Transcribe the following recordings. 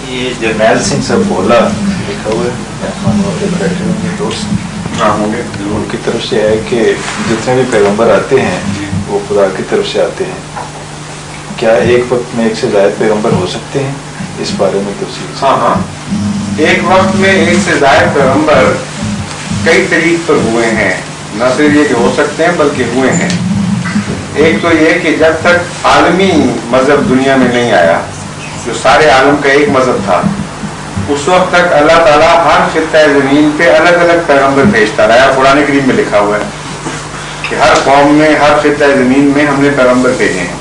یہ جرنیل سنگھ صاحب بولا لکھا ہوا ہے بیٹھے ہوں گے دوست ہوں گے، ان کی طرف سے ہے کہ جتنے بھی پیغمبر آتے ہیں وہ خدا کی طرف سے آتے ہیں، کیا ایک وقت میں ایک سے زائد پیغمبر ہو سکتے ہیں؟ اس بارے میں تفصیل سے۔ ہاں، ایک وقت میں ایک سے زائد پیغمبر کئی طریق پر ہوئے ہیں، نہ صرف یہ کہ ہو سکتے ہیں بلکہ ہوئے ہیں۔ ایک تو یہ کہ جب تک عالمی مذہب دنیا میں نہیں آیا، جو سارے عالم کا ایک مذہب تھا، اس وقت تک اللہ تعالیٰ ہر خطہ زمین پہ الگ الگ پیغمبر بھیجتا رہا۔ قرآن کریم میں لکھا ہوا ہے کہ ہر قوم میں، ہر خطہ زمین میں ہم نے پیغمبر بھیجے ہیں۔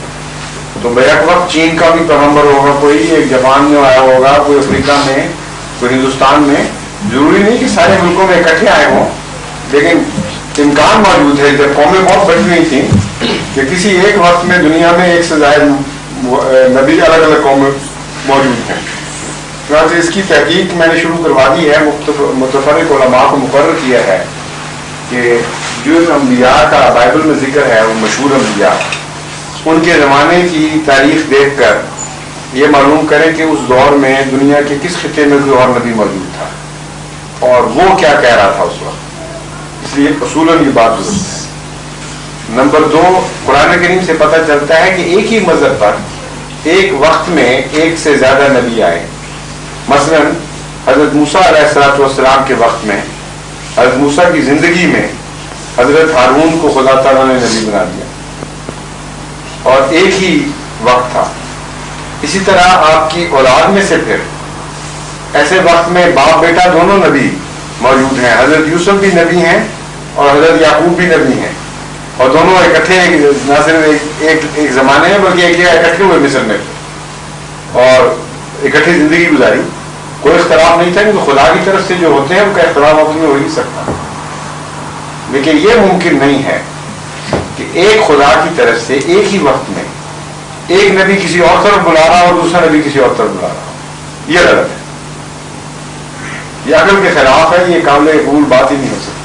تو بیک وقت چین کا بھی پیغمبر ہوگا، کوئی ایک جاپان میں آیا ہوگا، کوئی افریقہ میں، کوئی ہندوستان میں۔ ضروری نہیں کہ سارے ملکوں میں اکٹھے آئے ہوں، لیکن امکان موجود ہے جب قومیں بہت بڑی ہوئی تھیں کہ کسی ایک وقت میں دنیا میں ایک سے زائد نبی الگ الگ قومیں موجود ہیں۔ چنانچہ اس کی تحقیق میں نے شروع کروا دی ہے، متفرق علماء کو مقرر کیا ہے کہ جو انبیاء کا بائبل میں ذکر ہے، وہ مشہور انبیاء، ان کے زمانے کی تاریخ دیکھ کر یہ معلوم کریں کہ اس دور میں دنیا کے کس خطے میں کوئی اور نبی موجود تھا اور وہ کیا کہہ رہا تھا اس وقت۔ اس لیے اصولاً یہ بات درست ہے۔ نمبر 2، قرآن کریم سے پتہ چلتا ہے کہ ایک ہی مذہب پر ایک وقت میں ایک سے زیادہ نبی آئے۔ مثلا حضرت موسیٰ علیہ السلام کے وقت میں، حضرت موسیٰ کی زندگی میں حضرت ہارون کو خدا تعالیٰ نے نبی بنا دیا اور ایک ہی وقت تھا۔ اسی طرح آپ کی اولاد میں سے پھر ایسے وقت میں باپ بیٹا دونوں نبی موجود ہیں۔ حضرت یوسف بھی نبی ہیں اور حضرت یعقوب بھی نبی ہیں، اور دونوں اکٹھے نہ صرف ایک زمانے میں بلکہ ایک جگہ اکٹھے ہوئے مصر میں اور اکٹھی زندگی گزاری۔ کوئی اختلاف نہیں تھا، کیونکہ خدا کی طرف سے جو ہوتے ہیں ان کا اختلاف اپنی ہو ہی سکتا، لیکن یہ ممکن نہیں ہے کہ ایک خدا کی طرف سے ایک ہی وقت میں ایک نبی کسی اور طرف بلا رہا اور دوسرا نبی کسی اور طرف بلا رہا۔ یہ غلط ہے، یہ عقل کے خلاف ہے، یہ قابل قبول بات ہی نہیں ہو سکتی۔